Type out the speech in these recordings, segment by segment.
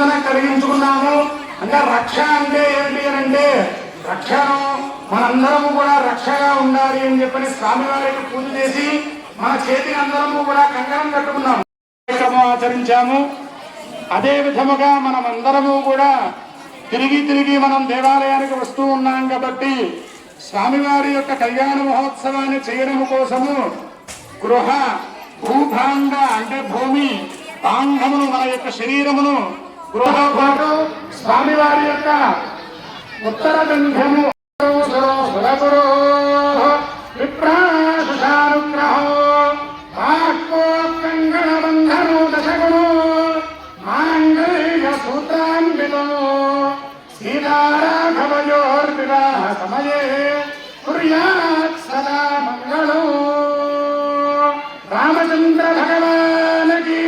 వందన కలిగించుకున్నాము. అంటే రక్ష అంటే ఏమిటి అని అంటే రక్షను మనందరము కూడా రక్షగా ఉండాలి అని చెప్పని స్వామివారికి పూజ చేసి మన చేతిని అందరము కూడా కంకణం కట్టుకున్నాము, ఆచరించాము. అదే విధముగా మనం అందరము కూడా తిరిగి మనం దేవాలయానికి వస్తూ ఉన్నాం కాబట్టి స్వామివారి యొక్క కళ్యాణ మహోత్సవాన్ని చేయడం కోసము గృహ భూభాండ అంటే భూమి బాంధమును మన యొక్క శరీరమును గృహతో పాటు స్వామివారి యొక్క ఉత్తర గంధము విప్రానుగ్రహో కంగణబంధను దశగుణో మాంగళ్య సూత్రాన్వితో సీతారాఘవయోర్వివాహ సమయే కుర్యాత్ సదా మంగళం. రామచంద్ర భగవానికి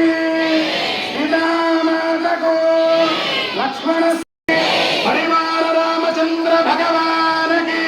సీతామాతకు లక్ష్మణ పరివార రామచంద్ర భగవానికి.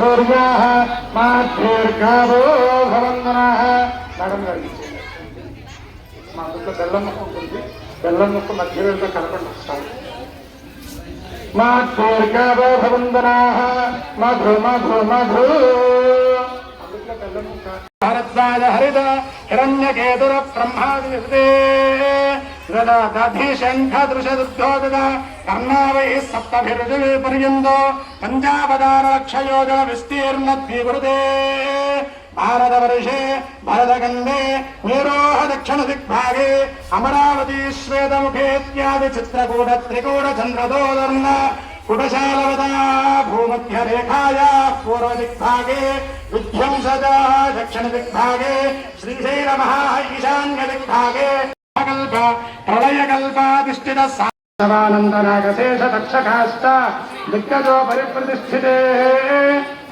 సూర్యాః మాధ్యర్గావో భవందనాః. నడం కలిగించండి. మా అందులో బెల్లం ముక్క ఉంటుంది, బెల్లం ముక్క మధ్య వెళ్తే కలపండి వస్తాను. మాధ్యర్గావో భవందనాః మధు మధు మధు. అందులో బెల్లం ముక్క భరద్వాజ హరిత హిరణ్యకేతుర బ్రహ్మాదిదే దధీశంఖదృశదుద్యోగ కర్ణావై సప్తభిర్జవిపర్యంతో పంచాపదారక్షయోగ విస్తీర్ణద్వివృతే భారతవర్షే భరతగంధే మేరోహ దక్షిణ దిగ్భాగే అమరావతి శ్వేతముఖేత్యాది చిత్రకూట త్రికూట చంద్రదోదర్ణ कुटशालवदा भूमध्यरेखायाः पूर्वदिग्भागे विध्वंसदा दक्षिणदिग्भागे श्रीशैलमः ईशान्यदिग्भागे कल्प प्रलयकल्पाधिष्ठितः सवानन्दनागशेष दक्षकाष्ठ दिग्गजो परिप्रतिष्ठिते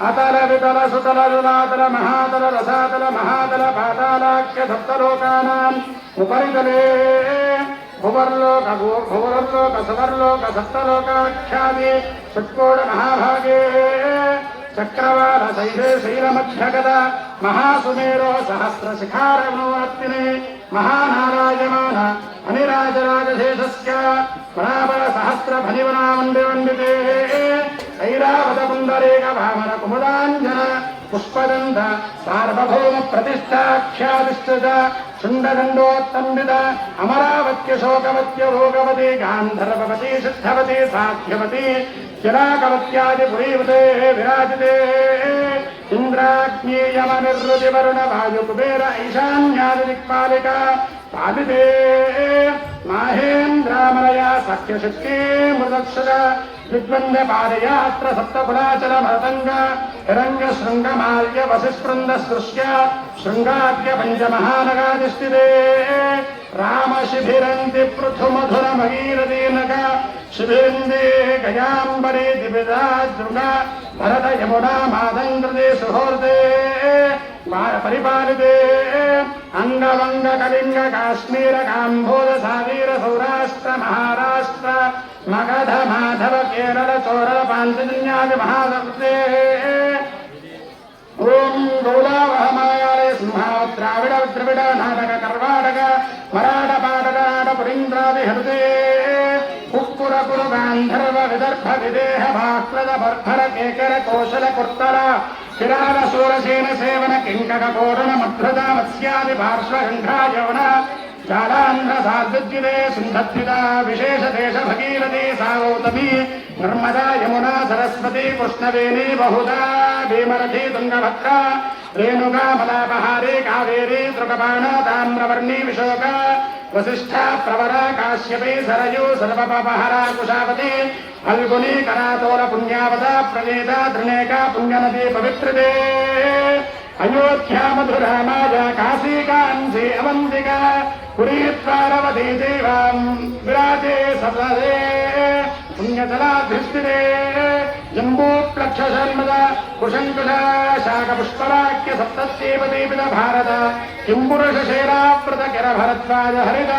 अतल वितल सुतल जुलातल महातल रसातल महातल पातालाख्य सप्तलोकानाम् उपरितले भुवर्लोक सुवर्लोक सप्तलोकाख्यादि षट्कोण महाभागे चक्रवाल शैलमध्यगत महासुमेरो सहस्रशिखारमोऽर्तिने महानारायमान अनिराजराजशेषस्य परापर सहस्रफलिवनामण्डिवण्डिते ऐरावतपुण्डरीक वामन कुमुदाञ्जन पुष्पदन्त सार्वभौम प्रतिष्ठाख्यादिष्टज शुण्डदण्डोत्तम्बित अमरावत्य शोकवत्य भोगवती गान्धर्ववती सिद्धवती साध्यवती चिराकवत्यादिपुरीवते विराजिते इन्द्राग्नेयमनिर्वृतिवरुण वायुकुबेर ईशान्यादिदिक्पालिका पालिते माहेन्द्रामलया सख्यशक्ति मृदक्षर विद्वन्द्यपादयात्र सप्तकुलाचल मरतङ्ग हिरण्य शृङ्गमाल्य वसिस्पृन्द सृष्य शृङ्गाद्य पञ्चमहानगाधिष्ठिते रामशिभिरन्ति पृथुमधुरमगीरदीनक शिभिरन्दे गयाम्बरे दिविदादृग भरत यमुना मादङ्कृते सुहृदे परिपालिते अंगवंग कलिंग काश्मीर काम्भोज सावीर सौराष्ट्र महाराष्ट्र मगध माधव केरल चोरल पांचजन्यादि महासर्ते ओम गौलावहमायालय सिंहावत द्राविड द्रविड नाटक कर्वाटक मराठ पाटक नाटपुरीन्द्रादि हृदे कुक्कुर कुरु गांधर्व विदर्भ विदेह भाक्लद बर्भर केकर कौशल कुर्तल किरार सूरसेन सेवन किंकक कोरण मध्रदा मत्स्यादि पार्श्वगंधा यवन जालांध्र साद्विद्युते सिंधद्विता विशेष देश भगीरथी सागौतमी नर्मदा यमुना सरस्वती कृष्णवेणी बहुधा भीमरथी तुंगभद्रा रेणुका मलापहारी कावेरी तृकपाण ताम्रवर्णी विशोका वसिष्ठा प्रवरा काश्यपी सरयू सर्वपहरा कुशावती फल्गुनी करातोल पुण्यावता प्रणीता त्रिनेका पुण्यनदी पवित्रते अयोध्या मधुरा माया काशी कांसी अवंतिका पुरीद्वारवती देवां विराजे सपदे पुण्यजलाधिष्ठिते जम्बूप्लक्षशर्मद कुशंकुश शाकपुष्पराख्य सप्तत्येवदीपित भारत किंपुरुषशेरावृत किर भरद्वाज हरित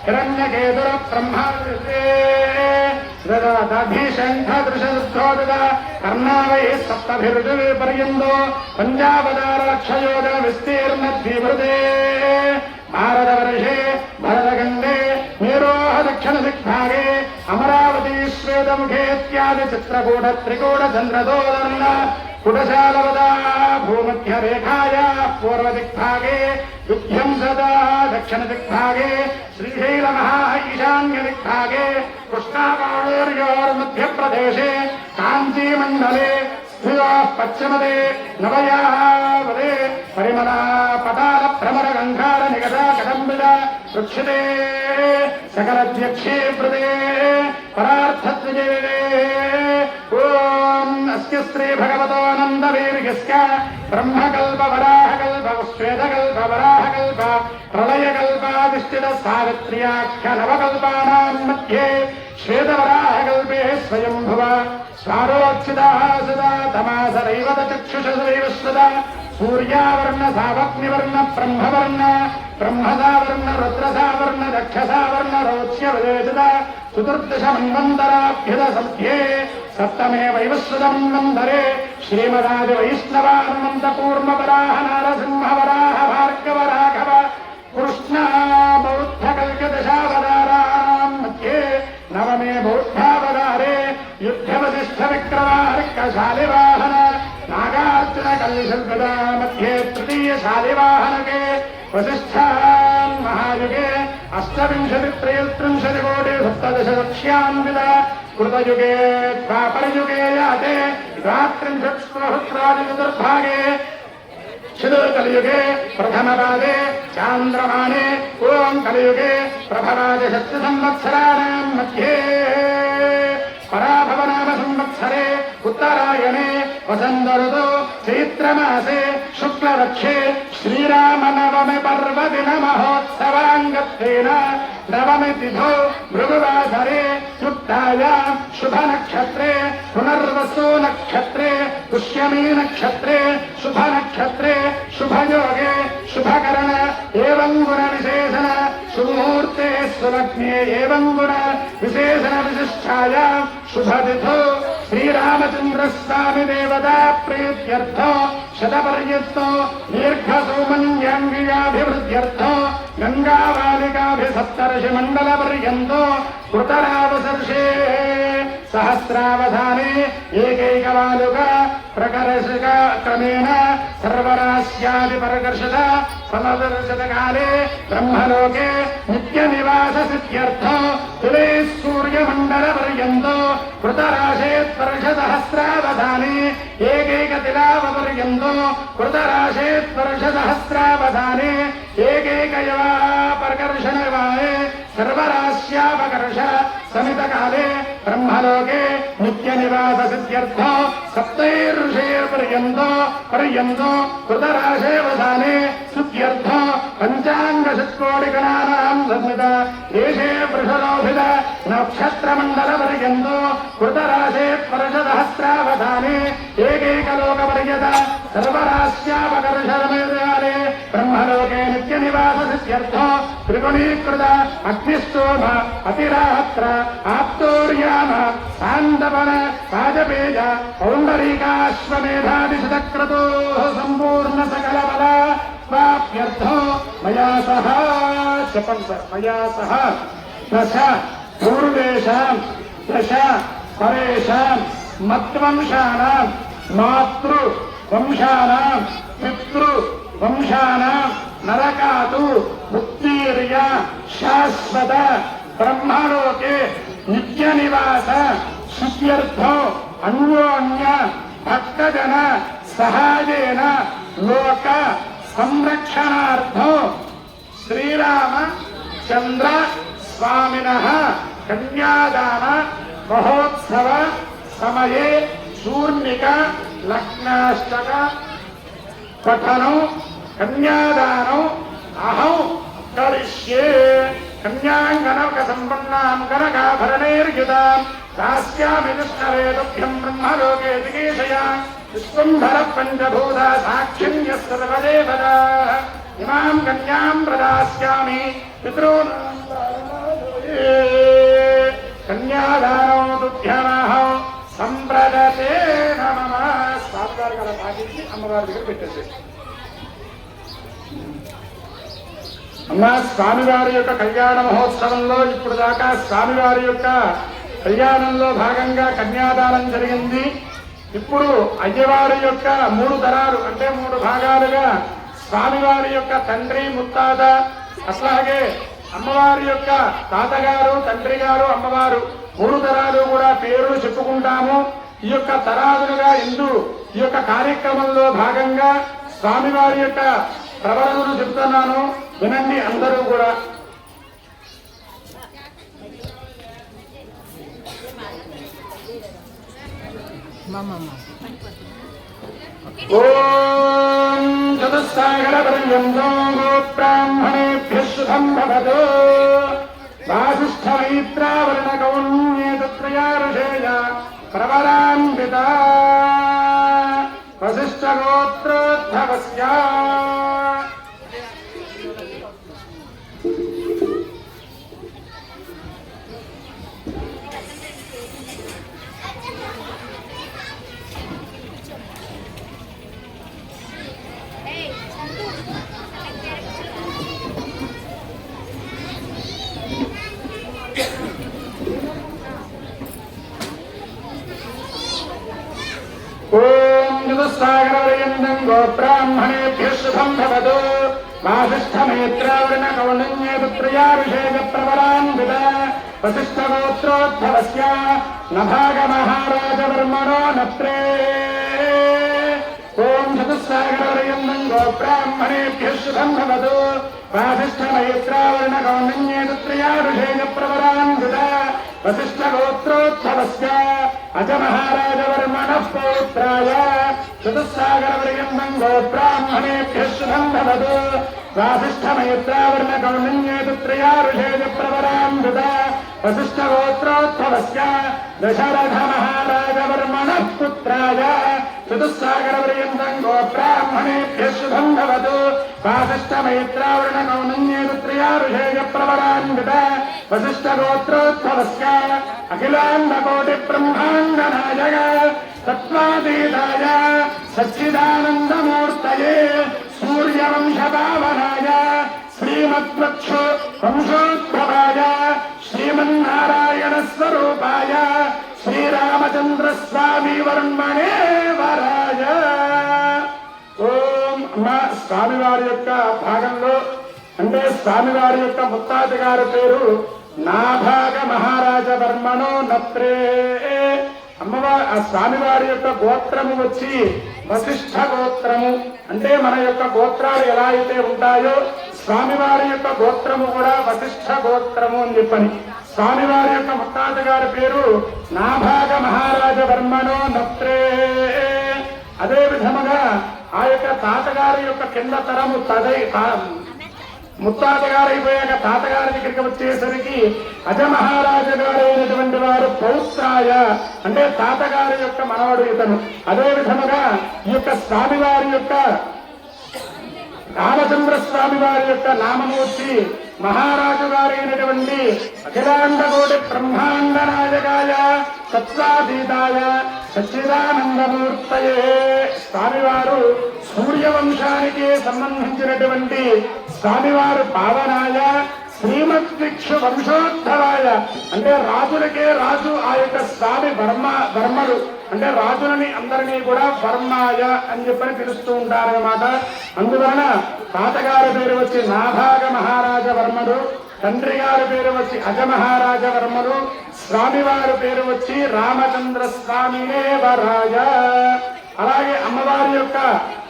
हिरण्यकेतुर ब्रह्मादिते दधीशंखदृशोदित कर्णावै सप्तभिर्जुपर्यन्तो पंजाबदार लक्षयोज विस्तीर्ण द्विवृते भारतवर्षे भरतखण्डे मेरोह दक्षिण दिग्भागे अमरावती श्वेतमुखेत्यादि चित्रकूट त्रिकूट चन्द्रदोदर्ण कुटशालवदा भूमध्यरेखायाः पूर्वदिग्भागे विध्वंसदा दक्षिणदिग्भागे श्रीशैलमः ईशान्यदिग्भागे कृष्णापाणोर्योर्मध्यप्रदेशे काञ्चीमण्डले पश्चिमदे नवयावदे परिमला पताल भ्रमर गंगार निगदा कदम्बिद वृक्षिते सकलध्यक्षे प्रदे परार्थत्वजे ओम अस्य श्री भगवतो आनन्दवीर्यस्य ब्रह्मकल्प वराहकल्प श्वेतकल्प वराहकल्प प्रलयकल्पाधिष्ठित सावित्र्याख्य नवकल्पानां मध्ये श्वेतवराहकल्पे स्वयंभुव स्वारोच्छिदः सदा तमासरैवत चक्षुषसदैव सदा सूर्यावर्ण सावग्निवर्ण ब्रह्मवर्ण ब्रह्मसावर्ण रुद्रसावर्ण दक्षसावर्ण रोच्यवदेशित चतुर्दश मन्वन्तराभ्युत समध्ये सप्तमे वैवस्वतमन्वन्तरे श्रीमदादि वैष्णवानन्द कूर्मवराह नारसिंहवराह भार्गवराघव कृष्ण बौद्ध कल्कदशावतारां मध्ये नवमे बौद्धावतारे युद्धवसिष्ठ विक्रमार्कशालिवाहन नागार्जुन कल्लिशल्पदा मध्ये तृतीय शालिवाहनके वसिष्ठान् महायुगे अष्टविंशति त्रयस्त्रिंशति कोटि सप्तदशलक्ष्यान्वित कृतयुगे द्वापरयुगे याते द्वात्रिंशत्सहस्रादिचतुर्भागे कलियुगे प्रथमपादे चान्द्रमाणे ओम कलियुगे प्रभवादशत्संवत्सराणां मध्ये पराभवनाम उत्तरायणे वसन्तऋतौ चैत्रमासे शुक्लपक्षे श्रीरामनवमी पर्वदिन महोत्सवाङ्गत्वेन नवमी तिथौ भृगुवासरे युक्तायां शुभनक्षत्रे पुनर्वसु नक्षत्रे पुष्यमी नक्षत्रे शुभनक्षत्रे शुभयोगे शुभकरण एवं गुणविशेषण शुभमुहूर्ते सुलग्ने एवं गुण विशेषण विशिष्टायां शुभतिथौ श्रीरामचन्द्रस्वामी देवता प्रीत्यर्थो शतपर्यन्तो दीर्घसौमन्याङ्गिकाभिवृद्ध्यर्थो गङ्गाबालिकाभिसप्तर्षिमण्डलपर्यन्तो कृतरावसर्षे सहस्रावधाने एकैकबालुक प्रकर्षक क्रमेण सर्वरास्यादिपरकर्षत फलदर्शतकाले ब्रह्मलोके नित्यनिवाससिद्ध्यर्थो तुले सूर्यमण्डलपर्यन्तो कृतराशेत्वर्षसहस्रावधाने एकैकतिलावपर्यन्तो कृतराशेत्वर्षसहस्रावधाने एकैकयवापकर्षणवाये सर्वरास्यापकर्ष समितकाले ब्रह्मलोके नित्यनिवाससिद्ध्यर्थो सप्तैर्षेर्पर्यन्तो कृतराशेवधाने सिद्ध्यर्थो पञ्चाङ्गषट्कोटिगणानां संहिता एषे वृषलोभित नक्षत्रमण्डलपर्यन्तो कृतराशेत्वर्षसहस्रावधाने एकैकलोकपर्यन्त सर्वरास्यापकर्षसमितकाले ब्रह्मलोके नित्यनिवाससिद्ध्यर्थो त्रिगुणीकृत अग्निस्तोम अतिरात्र आप्तोर्याम सान्दपन वाजपेय पौण्डरीकाश्वमेधादिशतक्रतोः सम्पूर्ण सकलबल स्वाप्यर्थो मया सह मया सह दश पूर्वेषां दश परेषां मद्वंशानां मातृवंशानां पितृवंशानां नरकातु उत्तीर्य शाश्वत ब्रह्मलोके नित्यनिवास सिद्ध्यर्थो अन्योन्य भक्तजन सहायेन लोक संरक्षणार्थो श्रीराम चंद्र स्वामिनः कन्यादान महोत्सव समये चूर्णिक लग्नाष्टक पठनो कन्यादानो अहं करिष्ये कन्याङ्गनक सम्पन्नां कनकाभरणैर्युतां दास्यामि दुष्करे तुभ्यं ब्रह्मलोके जिगीषया विश्वम्भर पञ्चभूत साक्षिं यस्सर्वदेवता इमां कन्यां प्रदास्यामि पितॄणां कन्यादानो तुभ्यमहं सम्प्रदते नमः स्वामिवारि गाరు పాటించి అమ్మవారి దగ్గర పెట్టేసి అమ్మ స్వామివారి యొక్క కళ్యాణ మహోత్సవంలో ఇప్పుడు దాకా స్వామివారి యొక్క కళ్యాణంలో భాగంగా కన్యాదానం జరిగింది. ఇప్పుడు అయ్యవారి యొక్క 3 తరాలు అంటే 3 భాగాలుగా స్వామివారి యొక్క తండ్రి ముత్తాత అట్లాగే అమ్మవారి యొక్క తాతగారు తండ్రి గారు అమ్మవారు 3 తరాలు కూడా పేర్లు చెప్పుకుంటాము. ఈ యొక్క తరాలుగా ఈ యొక్క కార్యక్రమంలో భాగంగా స్వామివారి యొక్క ప్రవరణను చెప్తున్నాను, వినండి అందరూ కూడా. ఓం చతుస్సాగర పర్యంతో గోబ్రాహ్మణేభ్యః శుభం భవతు. వాసిష్ఠమైత్రావరణకౌన్యేతత్రయారుషేయ ప్రవరాన్విత వసిష్ఠగోత్రోద్భవస్య ఓం చతుస్సాగరపర్యంతం గోబ్రాహ్మణేభ్యః శుభం భవతు. వాసిష్ఠమైత్రావరణకౌండిన్యేతత్రయారుషేయ ప్రవరాన్విత వసిష్ఠగోత్రోద్భవస్య నభాగమహారాజవర్మణో నప్రే. ఓం చతుస్సాగరపర్యంతం గోబ్రాహ్మణేభ్యః శుభం భవతు. వాసిష్ఠమైత్రావరణకౌండిన్యేతత్రయారుషేయ ప్రవరాన్విత వసిష్ఠగోత్రోద్భవస్య अजमहाराजवर्मणः पौत्राय चतुस्सागरपर्यन्तं गोब्राह्मणेभ्यः शुभं भवतु वासिष्ठमैत्रावर्णकौण्डन्ये पुत्र्यारुषेजप्रवरामृता वसिष्ठगोत्रोद्भवस्य दशरथमहाराजवर्मणः पुत्राय चतुस्सागरपर्यन्तं गोब्राह्मणेभ्यः शुभं भवतु वासिष्ठमैत्रावर्णकौण्डन्ये पुत्र्यारुषेजप्रवरामृता वसिष्ठगोत्रोद्भवस्य अखिलाण्डकोटिब्रह्माण्डनायक तत्त्वातीताय सच्चिदानन्दमूर्तये सूर्यवंशपावनाय श्रीमद्वक्षो वंशोद्भवाय श्रीमन्नारायणस्वरूपाय श्रीरामचन्द्रस्वामी वर्मणे वराय ఓం మా స్వామివారి యొక్క భాగంలో అంటే స్వామివారి యొక్క ముత్తాత గారి పేరు నాభాగ మహారాజ వర్మణో నత్రే. అమ్మవారి ఆ స్వామివారి యొక్క గోత్రము వచ్చి వశిష్ఠ గోత్రము. అంటే మన యొక్క గోత్రాలు ఎలా అయితే ఉంటాయో స్వామివారి యొక్క గోత్రము కూడా వశిష్ఠ గోత్రము అని చెప్పని. స్వామివారి యొక్క ముత్తాత గారి పేరు నాభాగ మహారాజ వర్మణో నత్రే. అదే విధముగా ఆ యొక్క తాతగారి యొక్క కింద తరము ముత్తాత గారు అయిపోయాక తాతగారి దగ్గరికి వచ్చేసరికి అజమహారాజు గారు అయినటువంటి వారు పౌత్రాయ అంటే తాతగారి యొక్క మనవడు ఇతను. అదే విధముగా ఈ యొక్క స్వామివారి యొక్క రామచంద్ర స్వామి వారి యొక్క నామమూర్తి మహారాజు గారైనటువంటి అఖిలాండకోటి బ్రహ్మాండ నాయకాయ సత్వాతీతాయ సచ్చిదానందమూర్తయే. స్వామివారు సూర్యవంశానికి సంబంధించినటువంటి స్వామివారు పావనాయ శ్రీమద్విక్షు వంశోద్భవాయ అంటే రాజులకే రాజు ఆ యొక్క స్వామి వర్మడు అంటే రాజులని అందరినీ కూడా వర్మాయ అని చెప్పని పిలుస్తూ ఉంటారన్నమాట. అందువలన తాతగారి పేరు వచ్చి నాభాగ మహారాజ వర్మడు, తండ్రి గారి పేరు వచ్చి అజమహారాజ వర్మడు, స్వామివారి పేరు వచ్చి రామచంద్ర స్వామినే వరాయ. అలాగే అమ్మవారి యొక్క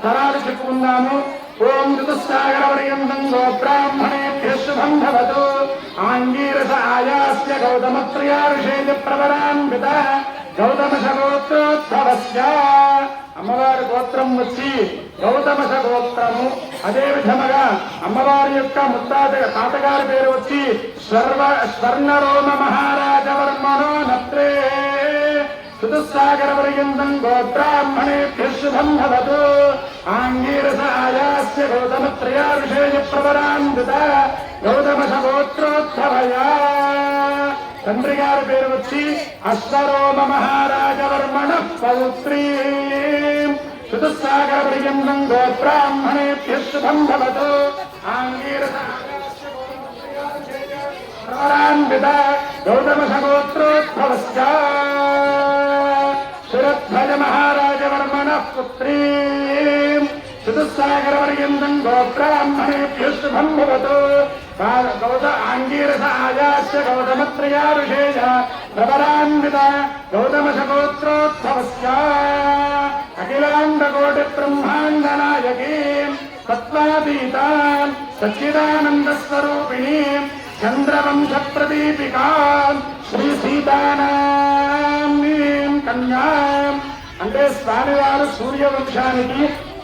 తరాలు చెప్పుకుందాము. ఓం ఋతుసాగరవర్యంతం గోబ్రాహ్మణేభ్యః శుభం భవతు ఆంగీరస ఆయాస్య గౌతమత్రయారుషేజ ప్రవరాన్విత గౌతమశ గోత్రోద్భవస్య. అమ్మవారి గోత్రం వచ్చి గౌతమశ గోత్రము. అదే విధముగా అమ్మవారి యొక్క తాతగారి పేరు వచ్చి స్వర్ణరోమ మహారాజ వర్మణో నత్రే. చతుస్సాగరవర్యంతం గోబ్రాహ్మణేభ్యః శుభం భవతు ఆంగీరస ఆయాస్య గౌతమత్రయారుషేజ ప్రవరాన్విత గౌతమశ గోత్రోద్భవయ. తండ్రి గారి పేరు వచ్చి అశ్వరోమ మహారాజ వర్మణ పౌత్రీ. చతుస్సాగరవర్యంతం గోబ్రాహ్మణేభ్యః శుభం భవతు ఆంగీరస ప్రవరాన్విత గౌతమశ గోత్రోద్భవస్య. శరధ్వజ మహారాజ వర్మణ పుత్రీ. చతుస్సాగరవర్యంతం గోబ్రాహ్మణేభ్యః శుభం భవతు ఆంగీరస ఆయాస్య గౌతమత్రయారుషేజ ప్రవరాన్విత గౌతమశ గోత్రోద్భవస్య. అఖిలాండకోటి బ్రహ్మాండ నాయకీ తత్వాతీతా సచ్చిదానందస్వరూపిణి చంద్రవంశ ప్రదీపికా శ్రీ సీతానాం కన్యా. అంటే స్వామివారు సూర్యవంశానికి,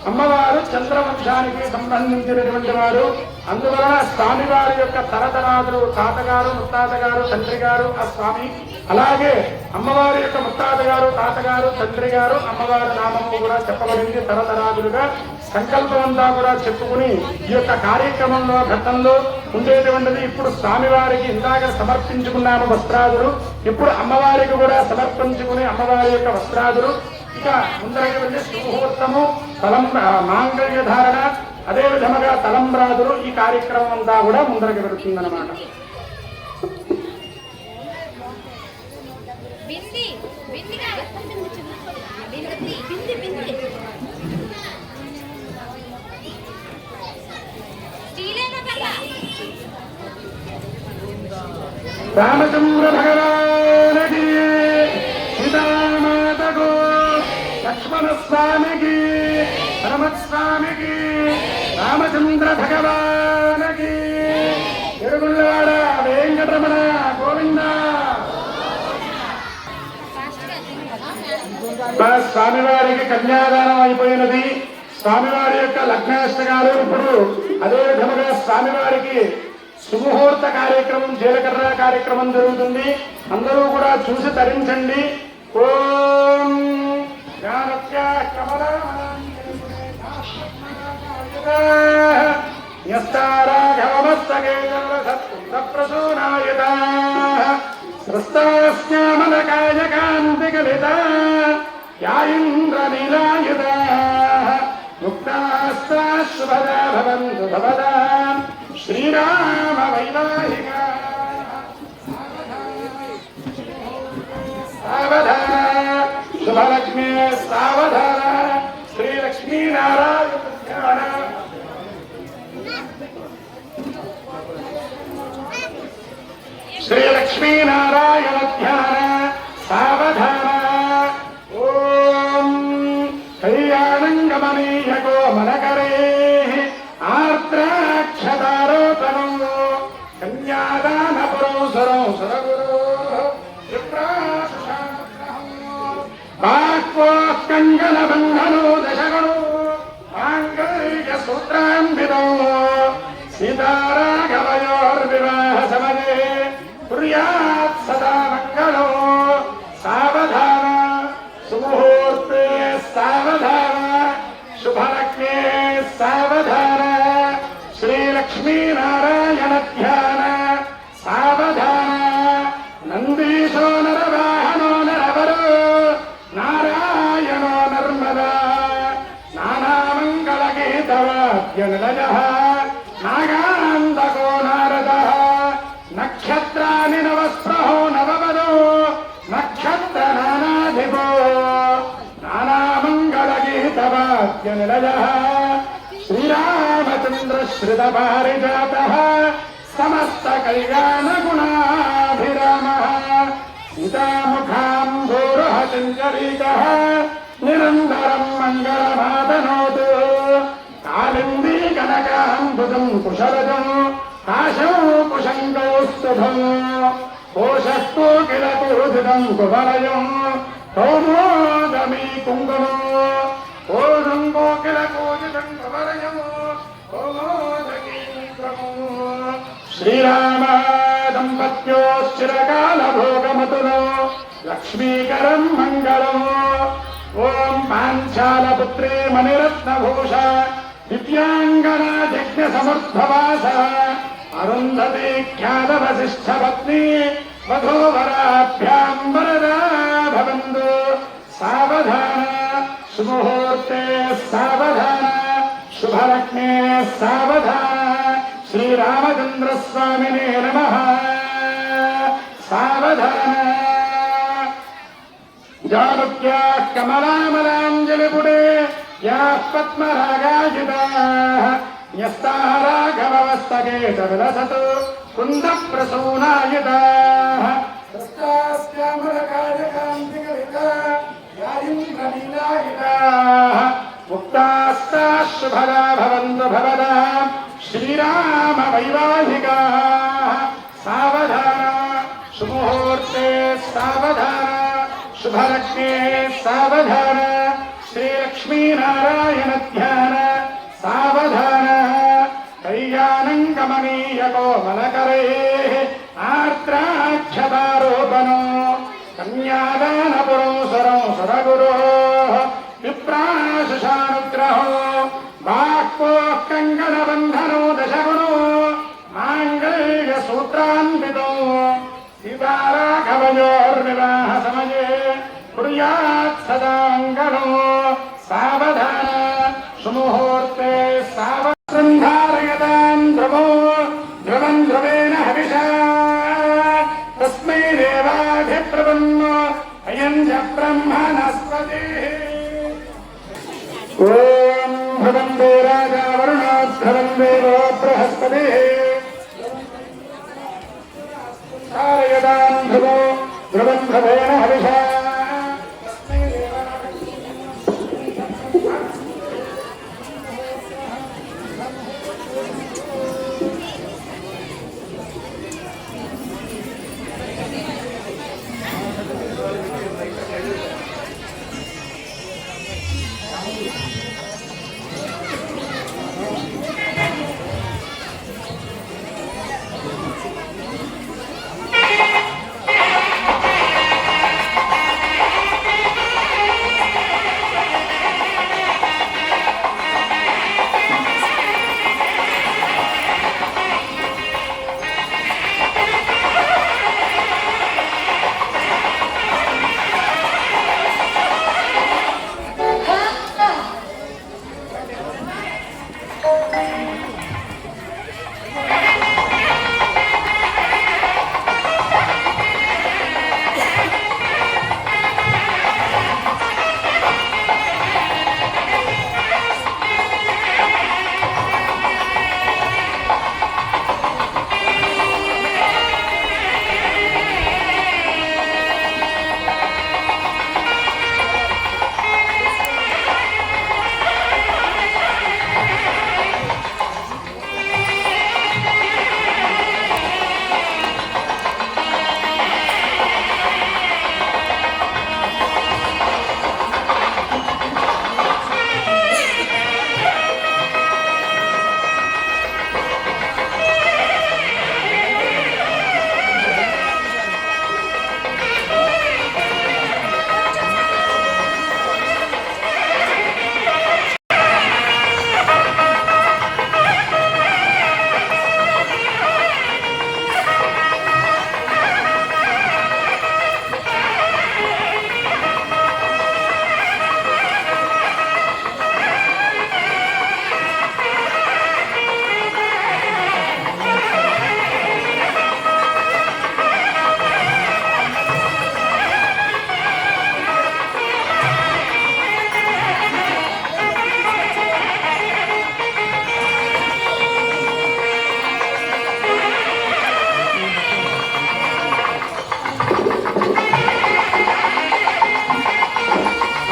అమ్మవారు చంద్రవంశానికి సంబంధించినటువంటి వారు. అందువలన స్వామివారి యొక్క తరతరాదులు తాతగారు, ముత్తాతగారు, తండ్రి గారు ఆ స్వామి. అలాగే అమ్మవారి యొక్క ముత్తాతగారు, తాతగారు, తండ్రి గారు, అమ్మవారి నామము కూడా చెప్పబడింది తరతరాదులుగా. సంకల్పం అంతా కూడా చెప్పుకుని ఈ యొక్క కార్యక్రమంలో ఘట్టంలో ఉండేటువంటిది. ఇప్పుడు స్వామివారికి ఇందాక సమర్పించుకున్నాము వస్త్రాదులు, ఇప్పుడు అమ్మవారికి కూడా సమర్పించుకుని అమ్మవారి యొక్క వస్త్రాదులు. ఇక ముందరికి వెళ్ళి సుముహూర్తము, మాంగళ్య ధారణ, అదే విధముగా తలంబ్రాదులు, ఈ కార్యక్రమం అంతా కూడా ముందరికి వెళుతుందన్నమాట. రామచంద్ర భగవానికి, సీతామాతకు, లక్ష్మణ స్వామికి, హనుమత్స్వామికి, రామచంద్ర భగవానికి, ఎరుగుళ్ళవాడ వెంకటరమణ గోవింద. స్వామివారికి కన్యాదానం అయిపోయినది. స్వామివారి యొక్క లగ్నాష్టకాలు ఇప్పుడు అదే విధముగా స్వామివారికి సుముహూర్త కార్యక్రమం జీలకర్ర కార్యక్రమం జరుగుతుంది. అందరూ కూడా చూసి తరించండి. ఓం ప్రసూనాయత సృష్టాస్యామలకాయ కాంతి కలిత యాయింద్రనీలాయుధ ముక్తాస్తాశుభదా భవంతు భవదా శ్రీరామ వైవాహిక సావధాన శుభలక్ష్మీ సావధాన శ్రీలక్ష్మీనారాయణ శ్రీలక్ష్మీనారాయణ ధ్యాన సావధాన. ఓం కళ్యాణం గమనీయ కోమలకరే ఆర్ద్రాక్షతారోపణం కన్యాదాన పురోసరం సురగురు బాక్వోత్కంగన బంధనో దశగణో మాంగళ్య సూత్రాన్వితో సీతారాఘవయోర్వివాహ సమయే కుర్యాత్ సదా మంగళో. సావధాన సుముహూర్తే సావధాన శుభలగ్నే సావధాన శ్రీలక్ష్మీనారాయణ ధ్యాన సావధాన. నందీశో నరవాహనో నరవరో నారాయణో నర్మదా నానామంగళగీతవాద్య నిలయః నాగానందకో నారదః నక్షత్రాని నవస్ప్రహో నవపదో నక్షత్ర నానాధిపో నానామంగళగీతవాద్య నిలయః శ్రీరామచంద్ర శ్రిత పారిజాతః సమస్త కళ్యాణ గుణాభిరామః సీతాముఖాంబోరుహ చంచరీకః నిరంతరం మంగళమాదనోతు కాళిందీ కనకాంబుజం కుశలజం కాశం కుశంకౌస్తుభం కోశస్తోకిలకూజితం కువలయం కౌమోదమీ కుంకుమం కోశం కోకిలకూజితం కువలయం కౌమోదమీ కుంకుమం. శ్రీరామ దంపత్యో చిరకాల భోగమతులో లక్ష్మీకరం మంగళం. ఓం పాంచాలపుత్రే మణిరత్నభూష దివ్యాంగనా యజ్ఞ సమర్థవాస అరుంధతి ఖ్యాత వశిష్ఠ పత్ని వధూవరాభ్యాం వరదా భవంతు. సావధాన సుముహూర్తే సావధాన శుభలగ్నే సావధాన శ్రీరామచంద్ర స్వామినే నమః. సావధాన జానుక్యా కమలామలాంజలిపుడే యా పద్మరాగాయుధాః న్యస్తాః రాఘవస్తకేత విలసతు కుంద ప్రసూనాయుధాః సృష్టాస్యామలకాయ కాంతికలితా యాయింద్రనీలాయుధాః ముక్తాస్తాశుభదా భవంతు భవదా శ్రీరామ వైవాహికాః. సావధాన సుముహూర్తే సావధాన శుభలగ్నే సావధాన శ్రీలక్ష్మీనారాయణ ధ్యాన సావధాన. కళ్యాణం గమనీయ కోమలకరే ఆర్ద్రాక్షతారోపణో కన్యాదాన పురోసరం సురగురో విప్రాశుషానుగ్రహో బాక్వోత్కంగన బంధనో దశగుణో మాంగళ్య సూత్రాన్వితో సీతారాఘవయోర్వివాహ సమయే కుర్యాత్ సదా మంగళో. సావధాన సుముహూర్తే సావధారయతాం ధ్రువో ధ్రువం ధ్రువేణ హవిషా తస్మై దేవాధిప్రపన్నో అయం చ బ్రహ్మణస్పతి. ఓం ధ్రువం దే రాజా వరుణో ధ్రువం దేవో బృహస్పతి ధారయతాం ధ్రువో ధ్రువం ధ్రువేణ హవిషా.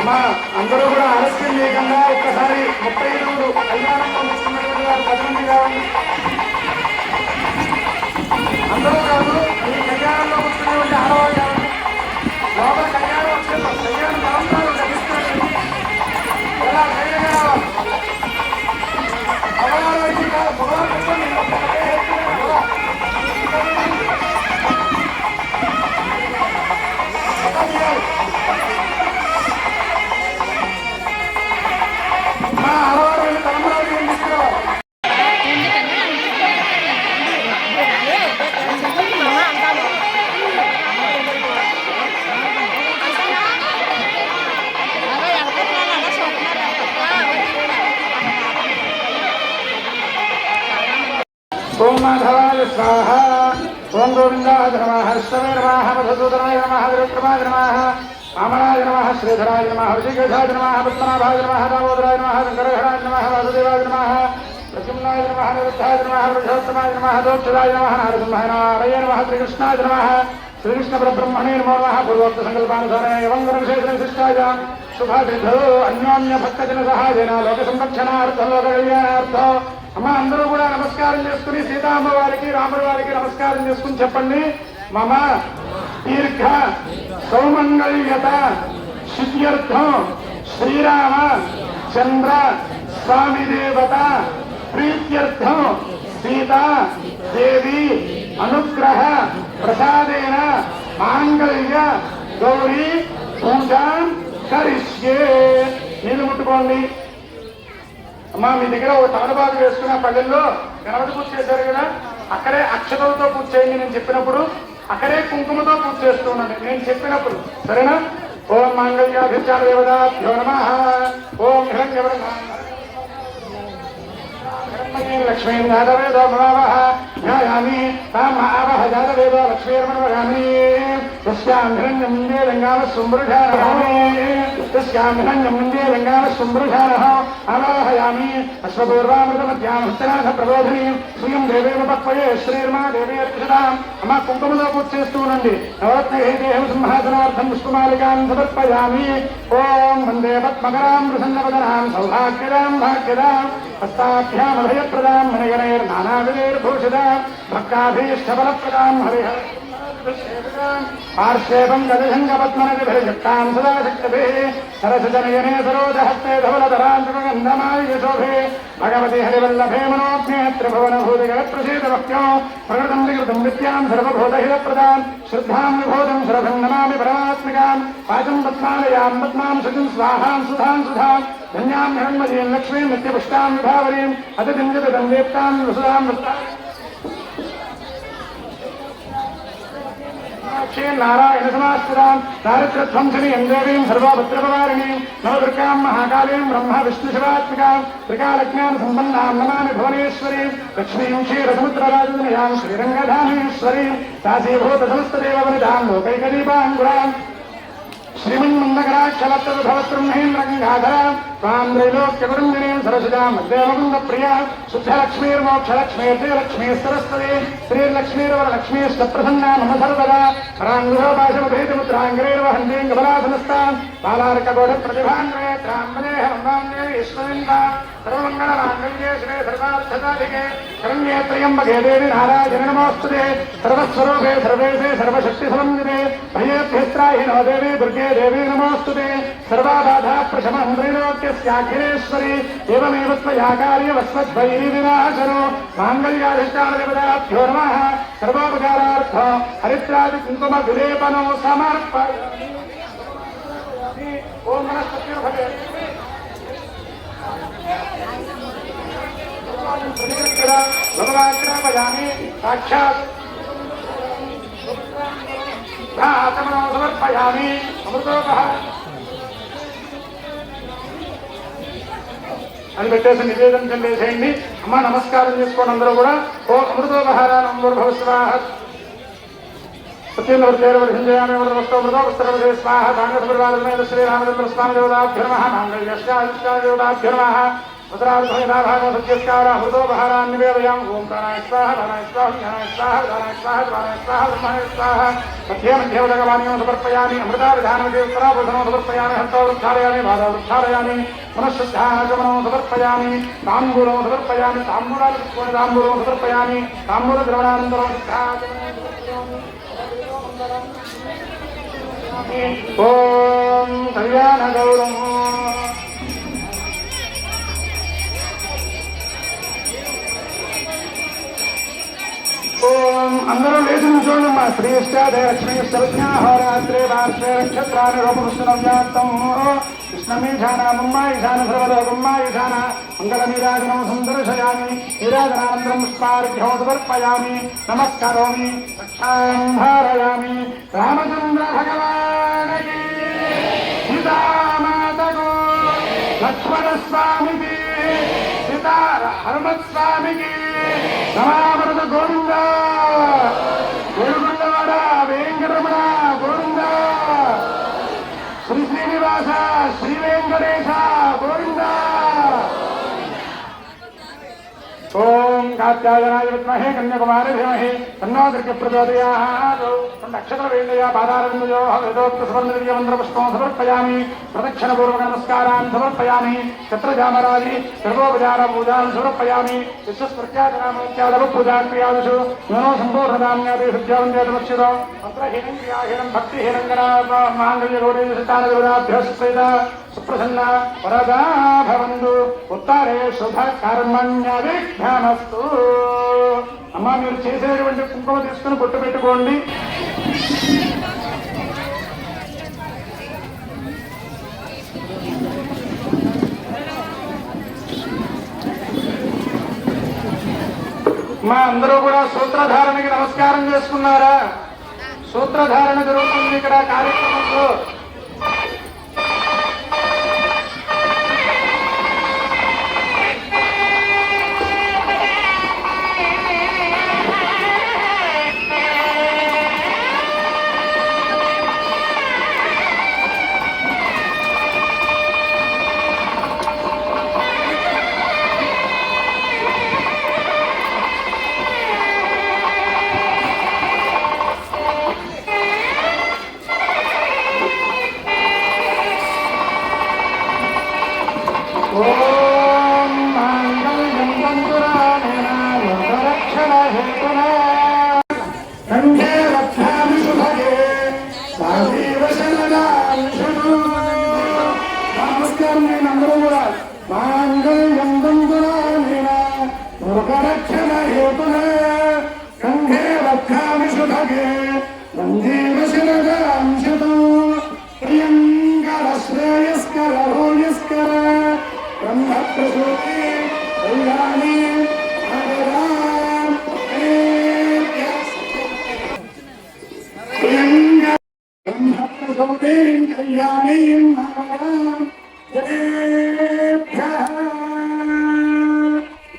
అమ్మా అందరూ కూడా ఆలస్యం లేకుండా ఒక్కసారి 35 కళ్యాణంలో వస్తున్నటువంటి వారు 10 మంది కావాలి. అందరూ కాదు, ఈ కళ్యాణంలో వస్తున్నటువంటి ఆడవాళ్ళు కావాలి. లోపల కళ్యాణం వచ్చే కళ్యాణం పరంపరలు లభిస్తుంది. ఎలా ధైర్యంగా రావాలి. మగవారు వచ్చి కాదు, మగవారు చెప్పండి. మా ఆడవారు వెళ్ళి తలంబరాలు తీసుకురావాలి. ఓం మాధవాయ స్వాహ. ఓం గోవిందాయ నమః. హర్షవే నమః. మధుసూదనాయ నమః. విక్రమాయ నమః. వామనాయ నమః. శ్రీధరాయ నమః. ఋషికేశాయ నమః. పద్మనాభాయ నమః. దామోదరాయ నమః. శంకరహరాయ నమః. వాసుదేవాయ నమః. ప్రద్యుమ్నాయ నమః. నిరుద్ధాయ నమః. పురుషోత్తమాయ నమః. దోక్షదాయ నమః. నారసింహాయ నారాయణ నమః. శ్రీకృష్ణాయ నమః. శ్రీకృష్ణ పరబ్రహ్మణే నమో నమః. పూర్వోక్త సంకల్పానుసారేణ ఏవం గుణవిశేషణ విశిష్టాయ శుభాసిద్ధో అన్యోన్య భక్తజన సహాయేన లోక సంరక్షణార్థం లోక కళ్యాణార్థం. అమ్మ అందరూ కూడా నమస్కారం చేసుకుని సీతామ్మ వారికి రాముడి వారికి నమస్కారం చేసుకుని చెప్పండి. మమ దీర్ఘ సౌమంగళ్యత సిద్ధ్యర్థం శ్రీరామ చంద్ర స్వామి దేవత ప్రీత్యర్థం సీతా దేవి అనుగ్రహ ప్రసాదేన మాంగళ్య గౌరీ పూజాం కరిష్యే. నీళ్ళు ముట్టుకోండి. అమ్మా మీ దగ్గర ఒక తమలపాకు వేసుకున్న పల్లెల్లో గణపతి పూజ చేశారు కదా, అక్కడే అక్షతలతో పూజ చేయండి నేను చెప్పినప్పుడు, అక్కడే కుంకుమతో పూజ చేస్తూ ఉండండి నేను చెప్పినప్పుడు, సరేనా? ఓం మాంగళ్యాభిచార దేవతాభ్యో నమః. ఓం హిరణ్యవర్ణ లక్ష్మీ జాతవేదో భవావహ ధ్యాయామి తాం ఆవహ జాతవేదో లక్ష్మీర్మణవగామి తస్యాం హిరణ్యం ముందే లింగామ సుంబృషానః తస్యాం హిరణ్యం ముందే లింగామ సుంబృషానః ఆవాహయామి అశ్వపూర్వామృతమధ్యాహస్తనాథ ప్రబోధిని శ్రీయం దేవేమ పక్వయే శ్రీర్మా దేవీ అర్పిషదాం. అమ్మ కుంకుమతో పూజ చేస్తూ ఉండండి. నవరత్నహేదేహం సింహాసనార్థం పుష్పమాలికాం సమర్పయామి. ఓం వందే పద్మకరాం ప్రసన్నవదనాం సౌభాగ్యదాం భాగ్యదాం హస్తాభ్యామభయప్రదాం మనగణైర్నానావిధైర్భూషితాం భక్తాభీష్టఫలప్రదాం హరిహర పార్శ్వేపం గజంగపద్మనదిభిర్యుక్తాం సదా శక్తిభిః సరసజనయనే సరోజహస్తే ధవలధరాంతమగంధమాలిశోభే భగవతి హరివల్లభే మనోజ్ఞే త్రిభువనభూతిగణప్రసీదవక్త్యం ప్రకృతం వికృతం విద్యాం సర్వభూతహితప్రదాం శ్రద్ధాం విభూతం శరభం నమామి పరమాత్మికాం వాచం పద్మాలయాం పద్మాం శుచిం స్వాహాం సుధాం సుధాం ధన్యాం హిరణ్మయీం లక్ష్మీం నిత్యపుష్టాం విభావరీం అతిథిం జగదం దీప్తాం వసుధాం వృత్తాం నారాయణ సమాశ్రితాం దారిద్ర్యధ్వంసిని దేవీం సర్వభద్రపవారిణీం నవదుర్గాం మహాకాళీం బ్రహ్మ విష్ణు శివాత్మికాం త్రికాలజ్ఞాన సంపన్నాం నమామి భువనేశ్వరీం లక్ష్మీం క్షీరసముద్రరాజనియాం శ్రీరంగధామేశ్వరీం కాశీభూత సమస్తదేవ వనితాం లోకైకదీపాంగురాం శ్రీమన్మందకరాక్షలబ్ధవత్బ్రహ్మేంద్రంగాధరాం త్వాం త్రైలోక్యకుటుంబినీం సరసిజాం దేవగుండ ప్రియా శుద్ధలక్ష్మీర్మోక్షలక్ష్మీ సరస్వతి శ్రీర్లక్ష్మీరవరలక్ష్మీష్టప్రసన్నా మమ సర్వదా పరాంగురోపాశమభేదముద్రాంగరైర్వహంతీం కమలాసనస్తాం బాలార్కగోఢ ప్రతిభాన్వేత్రాంబదేహమృతాన్యేశ్వరీందా సర్వమంగళమాంగళ్యే శ్రీ సర్వార్థసాధికే శరణ్యే త్ర్యంబకే దేవి నారాయణ నమోస్తుతే సర్వస్వరూపే సర్వేశే సర్వశక్తి సమన్వితే భయేభ్యస్త్రాహినో దేవి దుర్గే దేవీ నమోస్తుతే సర్వాబాధా ప్రశమనం త్రైలోక్యస్యాఖిలేశ్వరి ఏవమేవ త్వయా కార్యవస్మద్భయీ వినాశనో మాంగళ్యాధిష్టానదేవతాభ్యో నమః సర్వోపకారార్థం హరిద్రాది కుంకుమ విలేపనో సమర్పయామి. ఓం మనస్పత్యో భవే భగవాగ్రాపయామి సాక్షాత్ ఆత్మనో సమర్పయామి. అమృతోపహ అని పెట్టేసి నివేదన చెల్లేసేయండి. అమ్మ నమస్కారం చేసుకోండి అందరూ కూడా. ఓ అమృతోపహారానందర్భవ స్వాహ సత్యేంద్రవర్షంజయామృతోపస్తమృతోపస్తరవదే స్వాహ కాంగ్రస్ శ్రీరామచంద్ర స్వామి దేవతాభ్యో నమః మాంగళ్యస్యాదిష్టాదేవతాభ్యో నమః हृदोपहारान् निवेदयाम ओम प्राणाय स्वाहा प्राणाय स्वाहा ज्ञानाय स्वाहा प्राणाय स्वाहा प्राणाय स्वाहा ब्रह्माय स्वाहा मध्ये मध्ये उदकवाणीं समर्पयामि अमृताविधानमदे उत्तराभूषणं समर्पयामि हस्तवृक्षालयामि बाधावृक्षालयामि पुनश्चागमनं समर्पयामि ताम्बूलं समर्पयामि ताम्बूलं समर्पयामि ताम्बूलद्रवणानन्तरं ओम कल्याणगौरम् ओम अंदर लेसन जोड़मा श्रेष्ठादयलक्ष्मीस्तवज्ञाहोरात्रे वार्षे नक्षत्राणि रूपपुष्पनव्याप्तं कृष्णमीशाना मुम्माईशान सर्वलोकम्माईशान मङ्गलनीराजनं सन्दर्शयामि नीराजनानन्तरं पुष्पार्घ्यं समर्पयामि नमः करोमि रक्षां धारयामि रामचन्द्र भगवान् की सीता माता को लक्ष्मण स्वामी की सीता हनुमत स्वामी की नमामृत गोविंद गोविंदवाड़ वेंकटरमण गोविंद श्री श्रीनिवास श्री वेंकटेश गोविंद ओम कात्यायनाय विद्महे कन्याकुमारी धीमहि तन्नो दुर्गे प्रचोदयात् नक्षत्रवेलया पादारविन्दयोः वेदोक्तसुवर्णदिव्यमन्त्रपुष्पं समर्पयामि प्रदक्षिणपूर्वक नमस्कारान् समर्पयामि छत्रजामरादि सर्वोपचारपूजान् समर्पयामि विश्वस्प्रत्याजनामोत्यादवपूजाक्रियादिषु न्यूनो सम्पूर्णदाम्यादि शुद्ध्यावन्द्यादमक्षितो मन्त्रहीनं क्रियाहीनं भक्तिहीनं गणामाङ्गल्यगौरीसुतानगौराभ्यः सुप्रसन्न वरदा भवन्तु उत्तरे शुभ कर्मण्यविघ्नमस्तु అమ్మా మీరు చేసేటువంటి కుంకుమ తీసుకుని బొట్టు పెట్టుకోండి. మా అందరూ కూడా సూత్రధారణకి నమస్కారం చేసుకున్నారా? సూత్రధారణ జరుగుతుంది ఇక్కడ కార్యక్రమంలో.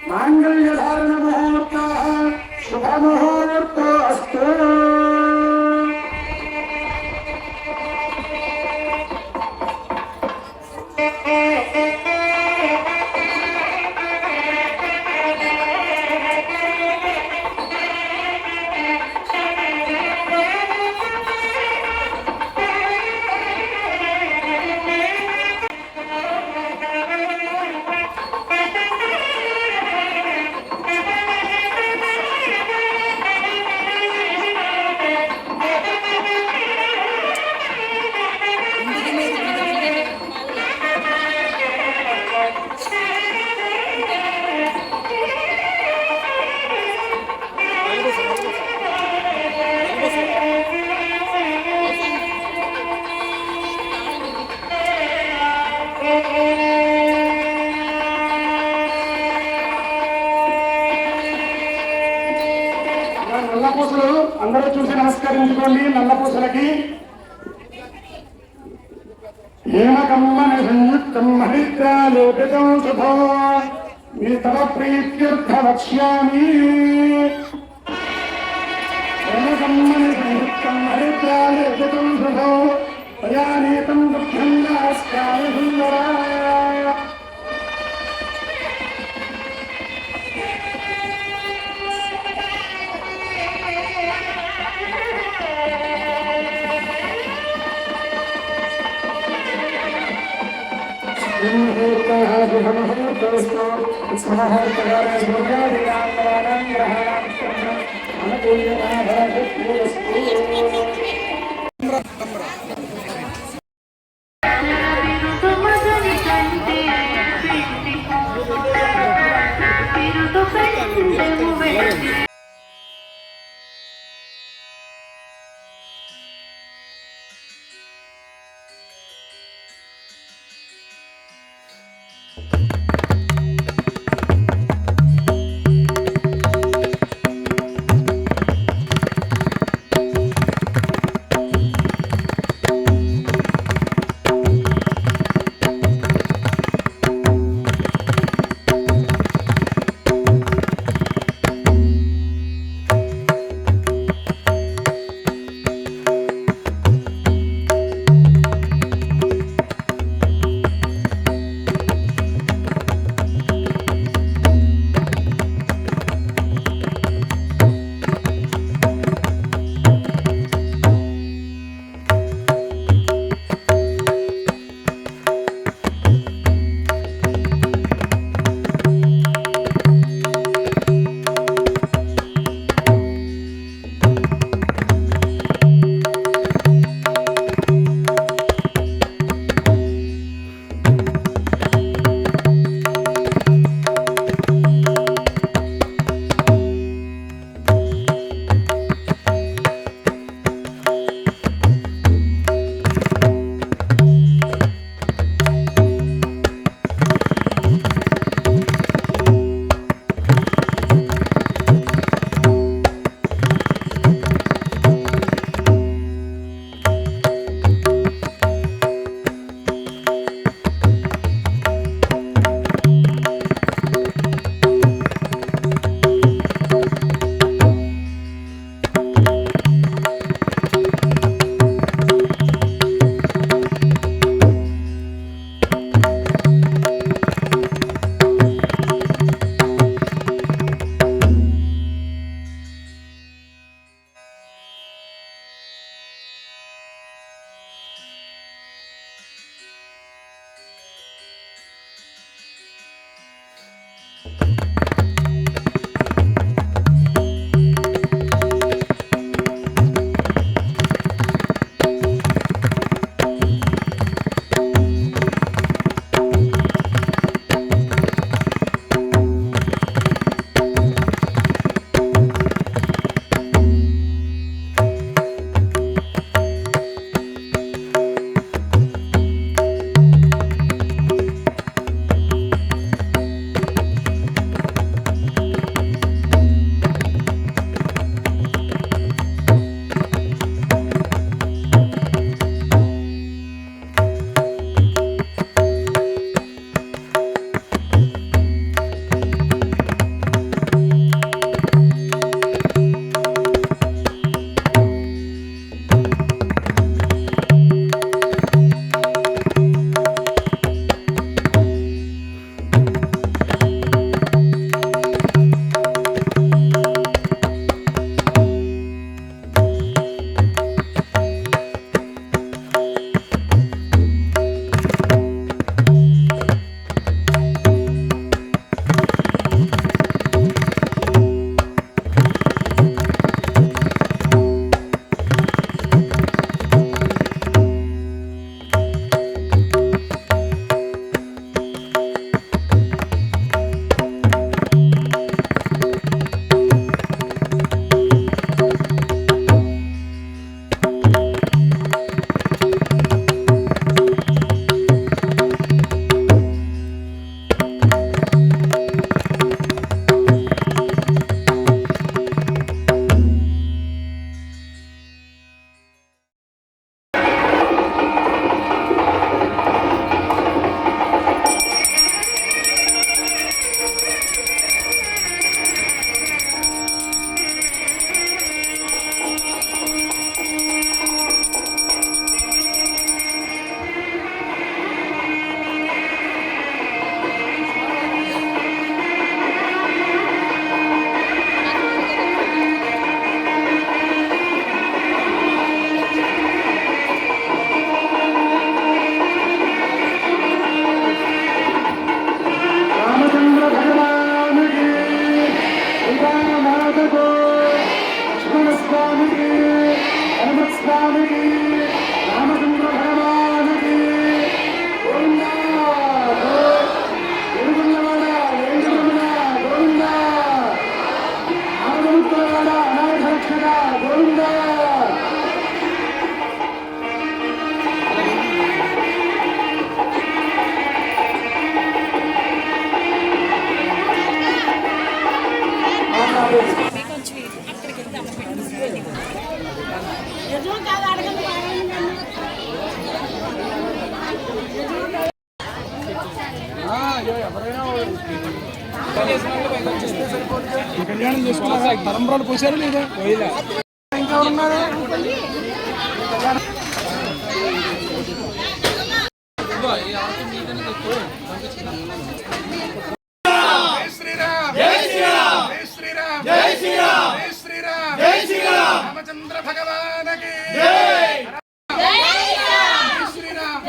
मांगल्यधारण मुहूर्त शुभ मुहूर्त अस्तु. నల్లపూసలు అందరూ చూసి నమస్కరించుకోండి. నల్లపూసలకి హేమకమ్మని సంయుక్తం హరిద్రాలేపితం శుభో మీ తవ ప్రీత్యర్థ వక్ష్యామి. హేమకమ్మని సంయుక్తం హరిద్రాలేపితం శుభో ప్రయాణీతం దుఃఖం నాస్కాయ సుందరాయ. కళ్యాణం చేసుకున్నారా? తలంబ్రాలు పోసారు లేదా? ఇంకా ఉన్నారు రామచంద్ర భగవానకి శ్రీరామ్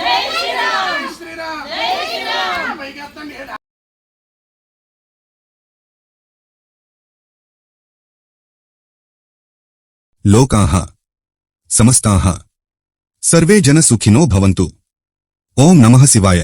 శ్రీరామ్ పైకి ఎత్తండి. లోకాః సమస్తాః సర్వే జన సుఖినో భవంతు. ఓం నమః శివాయ.